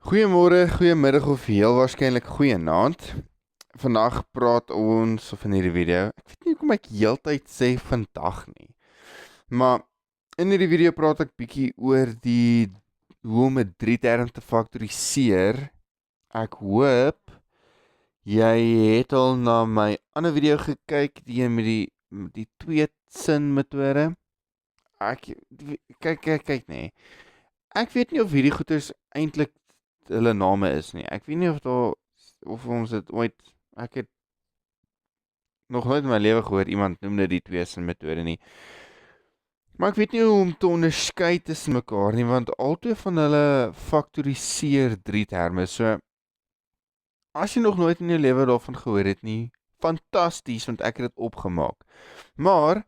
Goeiemôre, goeiemiddag of heel waarskynlik goeienaand. Vandag praat ons of in hierdie video. Ek weet nie hoekom ek heeltyd sê vandag nie. Maar in hierdie video praat ek bietjie oor hoe om 'n drie term te faktoriseer. Ek hoop jy het al na my ander video gekyk, die een met die twee sin metode. Ek kyk nee. Ek weet nie of hierdie goeters eintlik hulle name is nie. Ek weet nie of ons dit ooit ek het nog nooit in my lewe gehoor iemand noem dit die twee-sin metode nie. Maar ek weet nie hoe om te onderskei tussen mekaar nie, want albei van hulle faktoriseer drie terme. So as jy nog nooit in jou lewe daarvan gehoor het nie, fantasties, want ek het dit opgemaak. Maar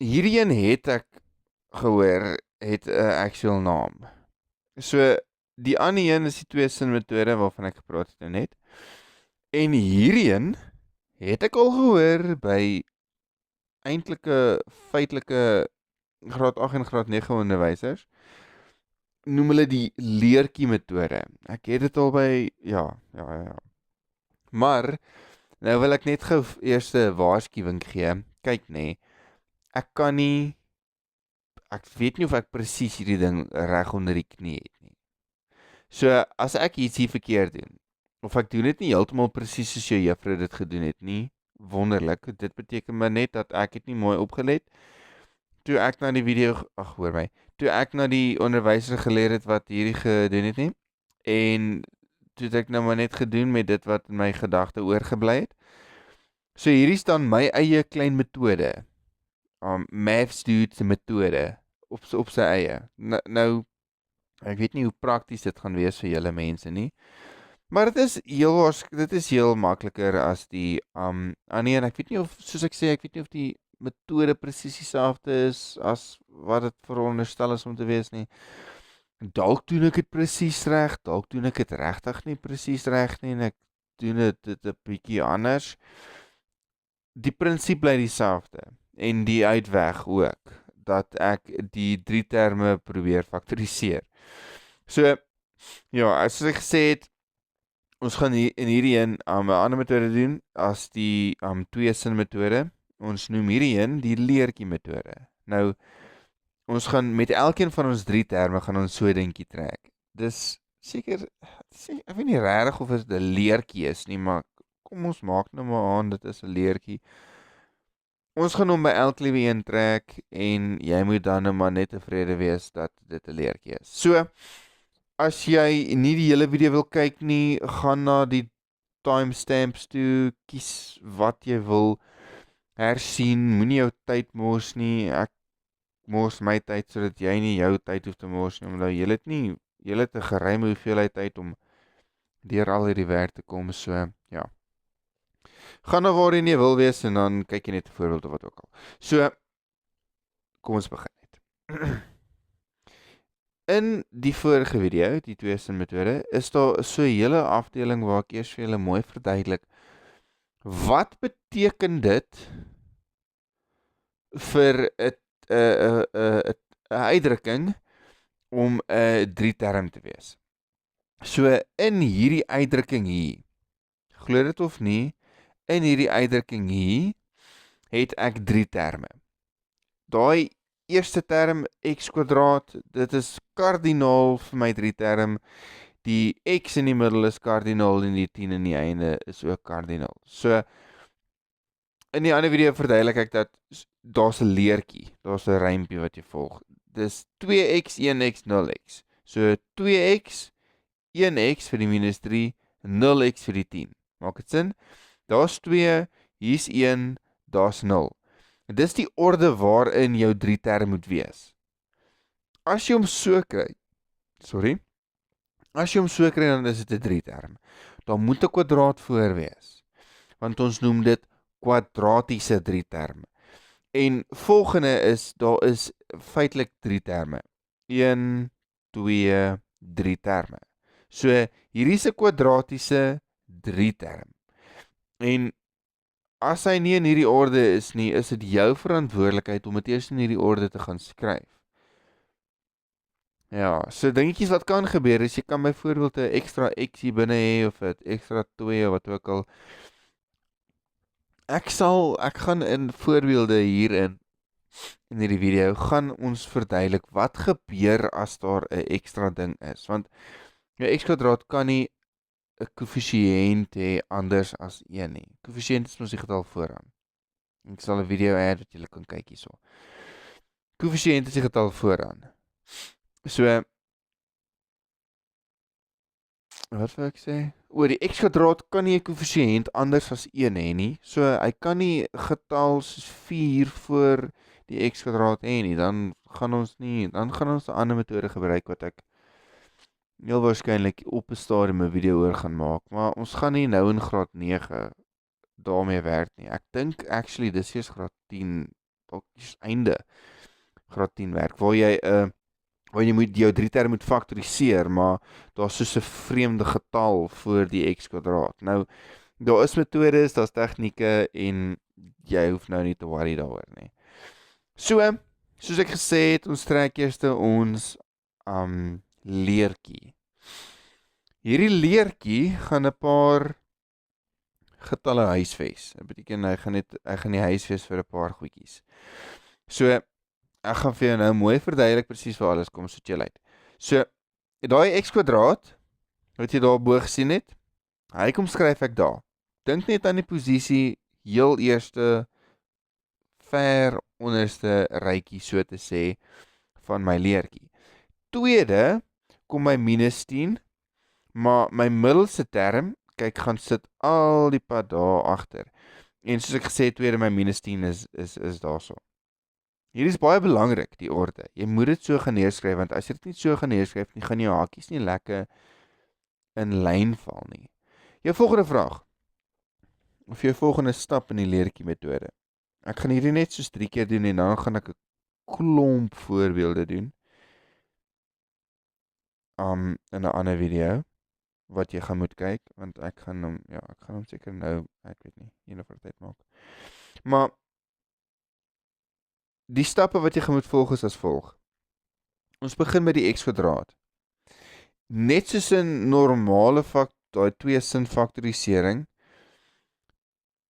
hierdie een het ek gehoor het 'n actual naam. So die ander een is die twee-sin metode waarvan ek gepraat het nou net. En hierdie een het ek al gehoor by eintlike feitelike graad 8 en graad 9 onderwysers. Noem hulle die leertjie metode. Ek het dit al by ja. Maar nou wil ek net gou eers 'n waarskuwing gee. Kyk nê. Ek weet nie of ek presies hierdie ding reg onder die knie het nie. So as ek iets hier verkeerd doen, of ek doen dit nie heeltemal presies soos jou juffrou dit gedoen het nie, wonderlik. Dit beteken maar net dat ek het nie mooi opgelet. Toe ek na die toe ek na die onderwyser geleer het wat hierdie gedoen het nie, en toe het ek nou maar net gedoen met dit wat in my gedagte oorgebly het. So hierdie staan my eie klein metode. Maths dude se metode op sy eie. Nou ek weet nie hoe prakties dit gaan wees vir julle mense nie. Maar dit is heel makliker as die nee, en ek weet nie of soos ek sê, ek weet nie of die metode presies dieselfde is as wat dit veronderstel is om te wees nie. Dalk doen ek dit presies reg, dalk doen ek dit regtig nie presies reg nie en ek doen dit 'n bietjie anders. Die prinsip bly dieselfde en die uitweg ook dat ek die drie terme probeer faktoriseer. So ja, as ek gesê het, ons gaan in hierdie een 'n ander metode doen as die twee-sin metode. Ons noem hierdie een die leertjie metode. Nou ons gaan met elkeen van ons drie terme gaan ons so 'n dingetjie trek. Dis seker ek weet nie regtig of dit 'n leertjie is nie, maar kom ons maak nou maar aan dit is 'n leertjie. Ons gaan hom by elke liewe een trek en jy moet dan nou maar net tevrede wees dat dit 'n leertjie is. So as jy nie die hele video wil kyk nie, gaan na die timestamps toe, kies wat jy wil hersien, moenie jou tyd mors nie. Ek mors my tyd sodat jy nie jou tyd hoef te mors nie, omdat jy het 'n geruime hoeveelheid tyd om deur al hierdie werk te kom, so ja. Gaan na waarheen jy wil wees en dan kyk jy net 'n voorbeeld of wat ook al. So kom ons begin net. In die vorige video, die twee-sin metode, is daar so 'n hele afdeling waar ek eers vir julle mooi verduidelik wat beteken dit vir 'n uitdrukking om 'n drie term te wees. So in hierdie uitdrukking hier, glo dit of nie, in hierdie uitdrukking hier het ek drie terme. Daai eerste term x², dit is kardinaal vir my drie term. Die x in die middel is kardinaal en die 10 in die einde is ook kardinaal. So in die ander video verduidelik ek dat daar's 'n leertjie, daar's 'n rympie wat jy volg. Dis 2x, 1x, 0x. So 2x, 1x vir die -3, 0x vir die 10. Maak dit sin? Daar's 2, hier's 1, daar's 0. Dis die orde waarin jou drie term moet wees. As jy hom so kry, dan is dit 'n drie term. Dan moet 'n kwadraat voor wees. Want ons noem dit kwadratiese drie terme. En volgende is, daar is feitelik drie terme. 1, 2, 3 terme. So, hier is 'n kwadratiese drie term. En as hy nie in hierdie orde is nie, is dit jou verantwoordelikheid om dit eers in hierdie orde te gaan skryf. Ja, so dingetjies wat kan gebeur is jy kan byvoorbeeld 'n ekstra x hier binne hê of 'n ekstra 2 of wat ook al. Ek gaan in voorbeelde hierin in hierdie video gaan ons verduidelik wat gebeur as daar 'n ekstra ding is, want jou x² kan nie 'n koëffisiënt hê anders as 1 nie. Koëffisiënt is mos die getal vooraan. Ek sal 'n video hê wat julle kan kyk hierso. Koëffisiënt is die getal vooraan. So, wat wil ek sê? Oor die x² kan nie 'n koëffisiënt anders as 1 hê nie. So hy kan nie 'n getal soos 4 voor die x² hê nie. Dan gaan ons 'n ander metode gebruik wat ek heel waarskynlik op 'n stadium 'n video oor gaan maak, maar ons gaan nie nou in graad 9 daarmee werk nie. Ek dink actually dis eers graad 10, dalk einde graad 10 werk waar jy moet jou 3 term moet faktoriseer, maar daar's soos 'n vreemde getal voor die x². Nou daar is metodes, daar's tegnieke en jy hoef nou nie te worry daaroor nie. So, soos ek gesê het, ons trek eers ons leertjie. Hierdie leertjie gaan 'n paar getalle huisves. Dit beteken hy gaan die huisves vir 'n paar goedjies. So, ek gaan vir jou nou mooi verduidelik presies waar alles kom, so chill uit. So, daai x² wat jy daar bo gesien het, hy kom skryf ek daar. Dink net aan die posisie heel eerste ver onderste rytjie so te sê van my leertjie. Tweede kom my -10, maar my middelste term, kyk, gaan sit al die pad daar agter. En soos ek gesê het, tweede my -10 is daarso. Hier is baie belangrik, die orde. Jy moet dit so gaan neerskryf, want as jy dit nie so gaan neerskryf nie, gaan jou hakies nie lekker in lyn val nie. Jou volgende vraag, of jou volgende stap in die leertjie metode. Ek gaan hierdie net soos 3 keer doen en dan gaan ek 'n klomp voorbeelde doen. In 'n ander video wat jy gaan moet kyk, want ek gaan hom seker nou, ek weet nie, eendag tyd maak. Maar die stappe wat jy gaan moet volg is as volg. Ons begin met die x². Net soos 'n normale daai 2 sin faktorisering,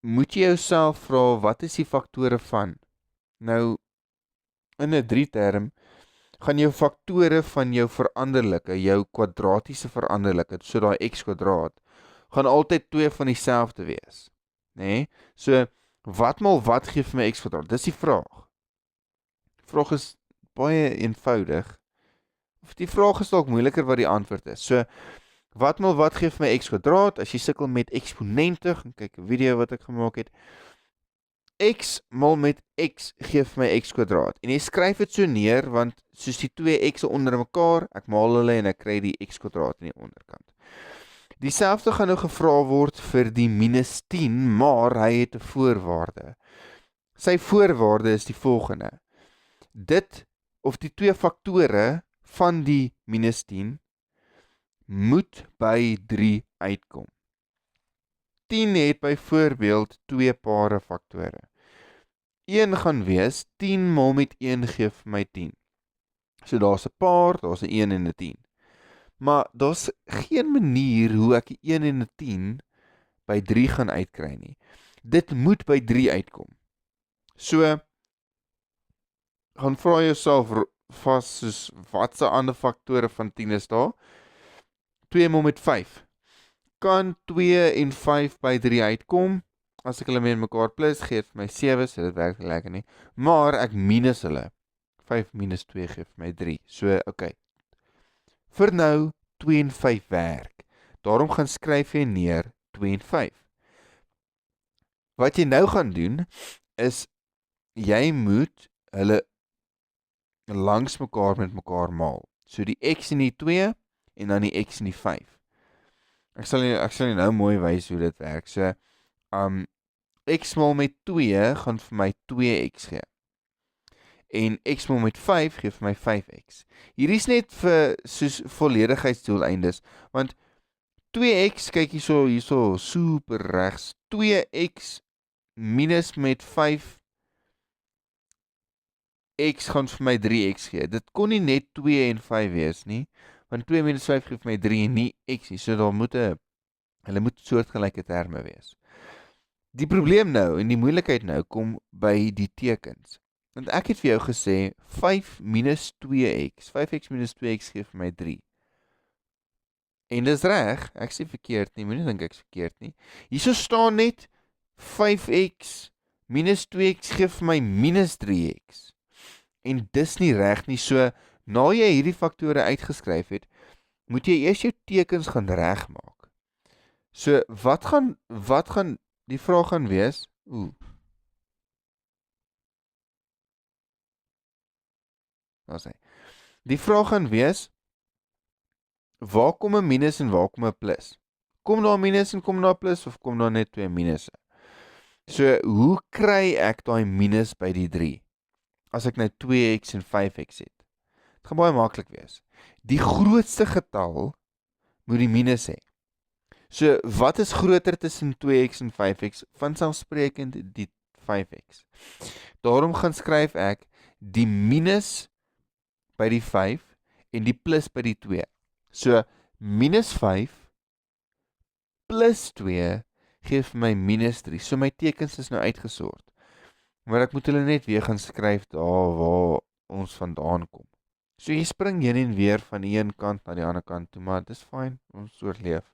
moet jy jouself vra, wat is die faktore van? Nou, in 'n 3 term, gaan jou faktore van jou veranderlike, jou kwadratiese veranderlike, so daai x², gaan altyd 2 van dieselfde wees. Nee? So, wat maal wat gee vir my x²? Dis die vraag. Die vraag is baie eenvoudig. Of die vraag is dalk moeiliker wat die antwoord is. So, wat maal wat gee vir my x²? As jy sukkel met eksponente, gaan kyk 'n video wat ek gemaak het. X maal met x gee vir my x². En jy skryf dit so neer, want soos die 2 x'e onder mekaar, ek maal hulle en ek kry die x² in die onderkant. Dieselfde gaan nou gevra word vir die -10, maar hy het 'n voorwaarde. Sy voorwaarde is die volgende. Dit, of die 2 faktore van die -10, moet by 3 uitkom. 10 het byvoorbeeld 2 pare faktore. 1 gaan wees, 10 maal met 1 gee vir my 10. So daar's 'n paar, daar's 'n 1 en 'n 10. Maar daar's geen manier hoe ek 'n 1 en 'n 10 by 3 gaan uitkry nie. Dit moet by 3 uitkom. So, gaan vra jouself vas soos, watse ander faktore van 10 is daar? 2 maal met 5. Kan 2 en 5 by 3 uitkom? As ek hulle met mekaar plus, gee vir my 7, so dit werk lekker nie. Maar ek minus hulle. 5 minus 2 gee vir my 3. So, okay. Vir nou, 2 en 5 werk. Daarom gaan skryf jy neer 2 en 5. Wat jy nou gaan doen, is, jy moet hulle langs mekaar met mekaar maal. So die x en die 2, en dan die x en die 5. Ek sal jy nou mooi wys hoe dit werk. So, x maal met 2 gaan vir my 2x gee. En x maal met 5 gee vir my 5x. Hierdie is net vir soos volledigheidsdoeleindes, want 2x, kyk hierso super regs, 2x minus met 5 x gaan vir my 3x gee. Dit kon nie net 2 en 5 wees nie, want 2 minus 5 gee vir my 3 en nie x nie, so daar moet hulle moet soortgelyke terme wees. Die probleem nou en die moeilikheid nou kom by die tekens. Want ek het vir jou gesê 5 minus 2x, 5x minus 2x gee vir my 3. En dis reg, ek sê verkeerd nie, moenie dink ek's verkeerd nie. Hierso staan net 5x minus 2x gee vir my minus 3x. En dis nie reg nie, so na jy hierdie faktore uitgeskryf het, moet jy eers jou tekens gaan regmaak. So wat gaan die vraag gaan wees? Daar sê. Die vraag gaan wees, waar kom 'n minus en waar kom 'n plus? Kom daar 'n minus en kom daar 'n plus of kom daar net 2 minusse? So hoe kry ek daai minus by die 3? As ek nou 2x en 5x het. Dit gaan baie maklik wees. Die grootste getal moet die minus hê. So wat is groter tussen 2x en 5x? Vanselfsprekend die 5x. Daarom gaan skryf ek die minus by die 5 en die plus by die 2. So minus 5 plus 2 gee vir my minus 3. So my tekens is nou uitgesort. Maar ek moet hulle net weer gaan skryf daar waar ons vandaan kom. So jy spring heen en weer van die een kant na die ander kant toe, maar dis fyn, ons oorleef.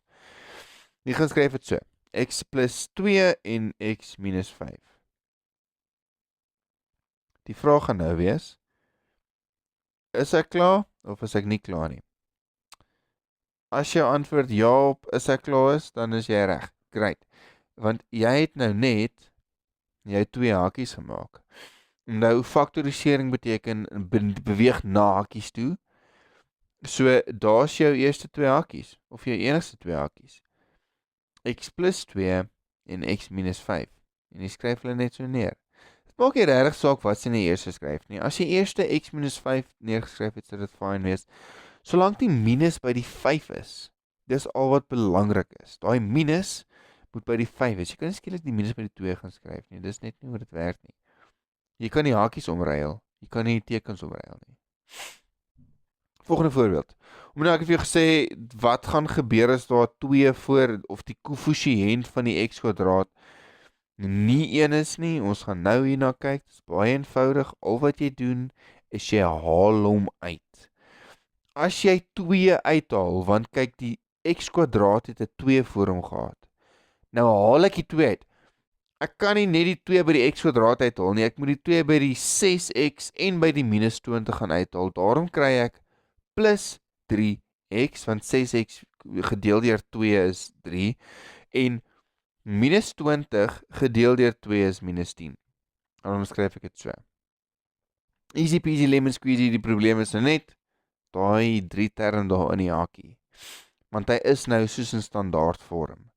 Jy gaan skryf dit so, x plus 2 en x minus 5. Die vraag gaan nou wees, is ek klaar of is ek nie klaar nie? As jou antwoord ja op is ek klaar is, dan is jy reg. Great. Want jy het nou net jy 2 hakies gemaak. Nou faktorisering beteken beweeg na hakies toe. So daar's jou eerste 2 hakies of jou enigste 2 hakies. X plus 2 en x minus 5. En jy skryf hulle net so neer. Dit maak nie regtig saak wat jy in die eerste skryf nie. As jy eerste x minus 5 neergeskryf het, sou dit fyn wees. Solank die minus by die 5 is, dis al wat belangrik is. Daai minus moet by die 5 wees. Jy kan nie skielik die minus by die 2 gaan skryf nie. Dis net nie hoe dit werk nie. Jy kan die hakies omruil. Jy kan nie die tekens omruil nie. Volgende voorbeeld. Omdat ek het vir jou gesê, wat gaan gebeur as daar 2 voor, of die koëffisiënt van die x kwadraat nie 1 is nie. Ons gaan nou hierna kyk. Dit is baie eenvoudig. Al wat jy doen, is jy haal hom uit. As jy 2 uithaal, want kyk, die x kwadraat het 'n 2 voor hom gehad. Nou haal ek die 2 uit. Ek kan nie net die 2 by die x kwadraat uithaal nie. Ek moet die 2 by die 6x en by die minus 20 gaan uithaal. Daarom kry ek plus 3x, want 6x gedeel deur 2 is 3. En minus 20 gedeel deur 2 is minus 10. Daarom skryf ek dit so. Easy peasy lemon squeezy, die probleem is nou net daai 3 term daar in die hakie. Want hy is nou soos in standaard vorm.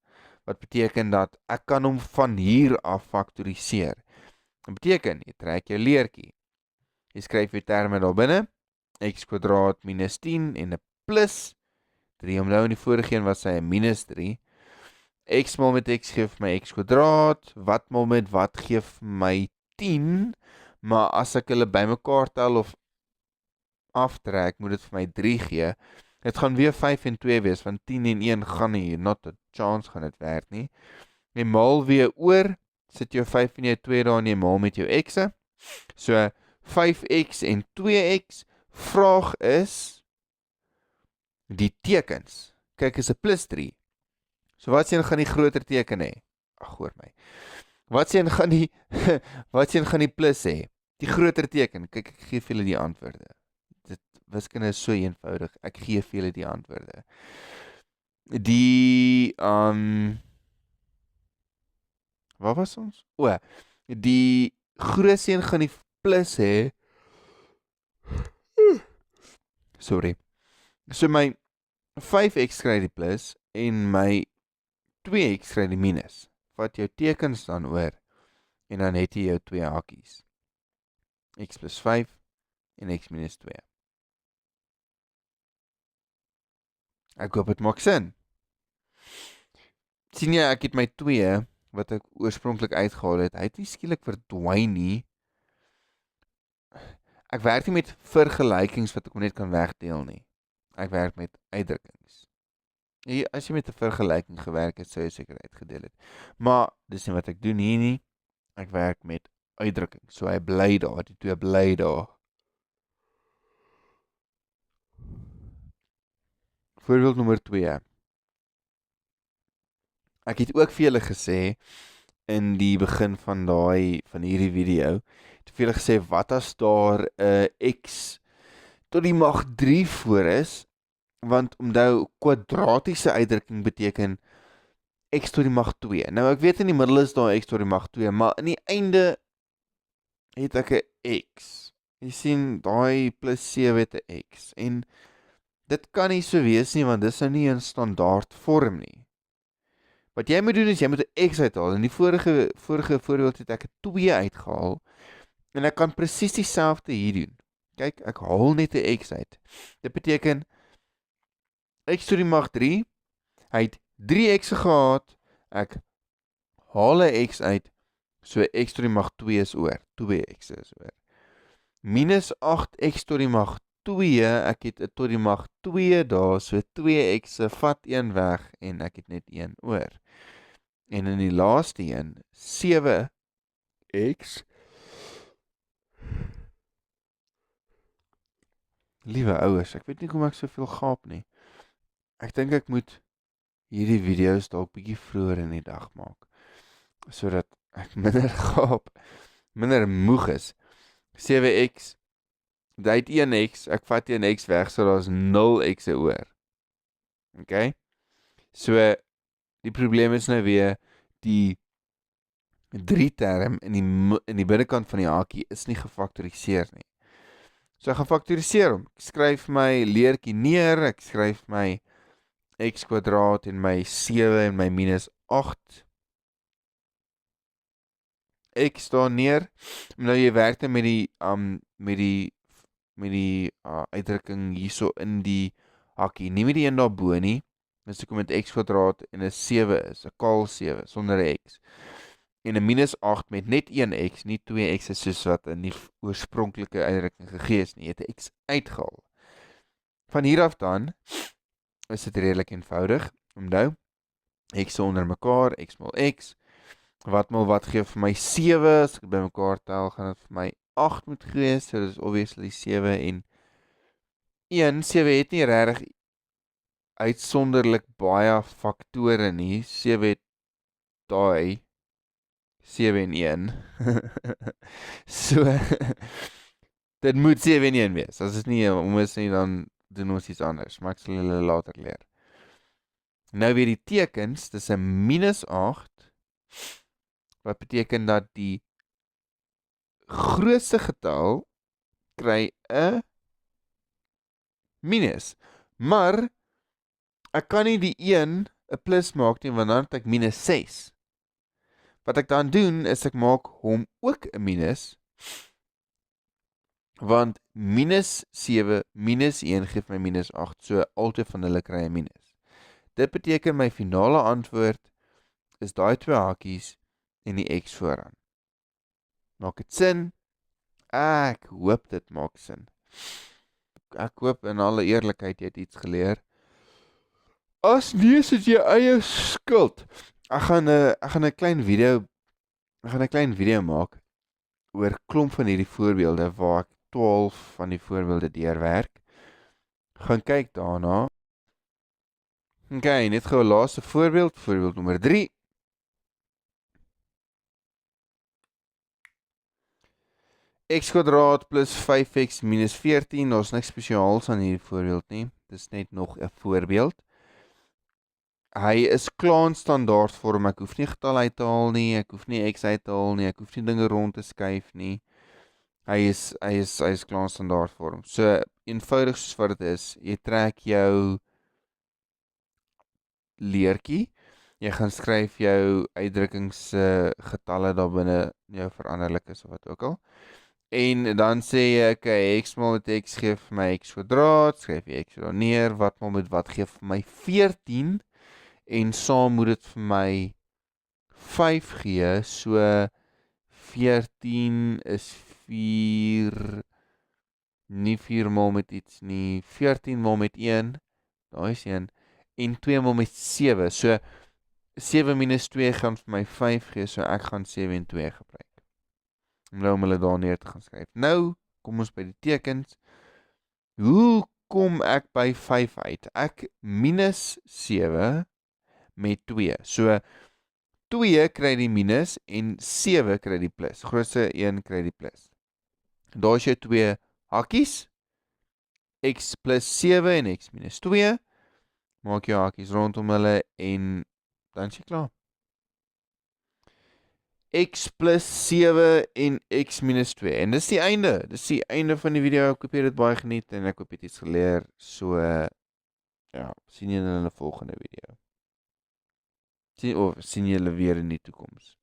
Wat beteken dat ek kan hom van hier af faktoriseer. Dit beteken, jy trek jou leertjie. Jy skryf jou terme daar binne, x kwadraat minus 10 en 'n plus 3, om nou in die vorige een was hy 'n minus 3. X mal met x gee vir my x kwadraat, wat mal met wat gee vir my 10, maar as ek hulle bymekaar tel of aftrek, moet dit vir my 3 gee. Dit gaan weer 5 en 2 wees, want 10 en 1 gaan nie, not a chance gaan dit werk nie. Jy maal weer oor, sit jou 5 en jou 2 daar en jy maal met jou x'e. So 5x en 2x, vraag is die tekens. Kyk, is 'n plus 3. So wat sien gaan die groter teken hê? Ag, hoor my. Wat sien gaan die plus hê? Die groter teken. Kyk, ek gee vir julle die antwoorde. Wiskunde is so eenvoudig. Ek gee vir julle die antwoorde. Die wat was ons? Die grootste een gaan die plus hê. Sorry. So my 5x kry die plus en my 2x kry die minus. Vat jou tekens dan oor en dan het jy jou 2 hakies. X plus 5 en x minus 2. Ek hoop dit maak sin. Sien jy, ek het my 2 wat ek oorspronklik uitgehaal het, hy het nie skielik verdwyn nie. Ek werk nie met vergelykings wat ek net kan wegdeel nie. Ek werk met uitdrukkings. As jy met 'n vergelyking gewerk het, sou jy seker uitgedeel het. Maar dis nie wat ek doen hier nie. Ek werk met uitdrukkings. So hy bly daar, die twee bly daar. Voorbeeld nommer 2. Ek het ook vir julle gesê in die begin van hierdie video, het vir julle gesê wat as daar 'n x tot die mag 3 voor is, want onthou kwadratiese uitdrukking beteken x tot die mag 2. Nou ek weet in die middel is daar x tot die mag 2, maar in die einde het ek 'n x. Jy sien, daai plus 7 het 'n x. En dit kan nie so wees nie, want dis nou nie 'n standaard vorm nie. Wat jy moet doen is, jy moet 'n x uithaal. In die vorige voorbeeld het ek 'n 2 uitgehaal. En ek kan presies dieselfde hier doen. Kyk, ek haal net 'n x uit. Dit beteken, x tot die mag 3, hy het 3x gehad, ek haal 'n x uit, so x tot die mag 2 is oor, 2x is oor. Minus 8x tot die mag 2, ek het 'n tot die mag 2 daar, so 2x vat 1 weg, en ek het net 1 oor. En in die laaste een, 7x, liewe ouers, ek weet nie hoekom ek soveel gaap nie. Ek dink ek moet hierdie video's dalk bietjie vroeër in die dag maak, sodat ek minder gaap, minder moeg is. 7x, dit het 1x, ek vat 1x weg, so daar is 0x oor. Okay? So, die probleem is nou weer, die 3 term in die binnekant van die hakie is nie gefaktoriseer nie. So ek gaan faktoriseer hom. Ek skryf my leertjie neer, ek skryf my x kwadraat en my 7 en my minus 8 x daar neer. Nou jy werk dan met die uitdrukking hierso in die hakkie, nie met die een daarbo nie. Dis ek met x kwadraat en 'n 7 is, 'n kaal 7 sonder 'n x. En 'n minus 8 met net 1x, nie 2x is soos wat in die oorspronklike uitdrukking gegee is nie, het 'n x uitgehaal. Van hier af dan is dit redelik eenvoudig. Onthou, x onder mekaar, x mal x. Wat mal wat gee vir my 7, as ek dit bymekaar tel, gaan dit vir my 8 moet gee, so dit is obviously 7 en 1. 7 het nie regtig uitsonderlik baie faktore nie. 7 het daai 7 en 1. So, dit moet 7 en 1 wees. As dit nie om is nie, dan doen ons iets anders, maar ek sal julle later leer. Nou weer die tekens, dis 'n minus 8, wat beteken dat die grootste getal kry 'n minus, maar ek kan nie die 1 'n plus maak nie, want dan het ek minus 6. Wat ek dan doen, is ek maak hom ook 'n minus, want minus 7, minus 1 geef my minus 8, so albei van hulle kry 'n minus. Dit beteken my finale antwoord is daai twee hakies en die x vooraan. Maak dit sin? Ek hoop dit maak sin. Ek hoop in alle eerlikheid jy het iets geleer. As nie, is dit jou eie skuld. Ek gaan 'n klein video maak oor klomp van hierdie voorbeelde waar ek 12 van die voorbeelde deurwerk. Gaan kyk daarna. Okay, net gou 'n laaste voorbeeld, voorbeeld nommer 3. X kwadraat plus 5x minus 14, daar is niks spesiaals aan hierdie voorbeeld nie. Dis net nog 'n voorbeeld. Hy is klaar in standaard vorm, ek hoef nie getal uit te haal nie, ek hoef nie x uit te haal nie, ek hoef nie dinge rond te skuif nie. Hy is klaar in standaard vorm. So, eenvoudig soos wat dit is, jy trek jou leertjie, jy gaan skryf jou uitdrukkingsgetalle daar binne jou veranderlik is of wat ook al. En dan sê jy, okay, x mal met x gee vir my x kwadraat, skryf jy x daar neer, wat mal met wat gee vir my 14, en saam moet dit vir my 5 gee, so 14 is 4 nie 4 maal met iets nie, 14 maal met 1, daar is 1, en 2 maal met 7, so 7 minus 2 gaan vir my 5 gee, so ek gaan 7 en 2 gebruik. Om hulle daar neer te gaan skryf. Nou, kom ons by die tekens. Hoe kom ek by 5 uit? Ek minus 7 met 2. So 2 kry die minus en 7 kry die plus. Grootste 1 kry die plus. Daar is jou 2 hakies. X plus 7 en x minus 2. Maak jou hakies rondom hulle en dan is jy klaar. X plus 7 en x minus 2. En dis die einde. Dis die einde van die video. Ek hoop jy het dit baie geniet en ek hoop jy het iets geleer. So, ja, sien jy in 'n volgende video. Sien julle weer in die toekoms.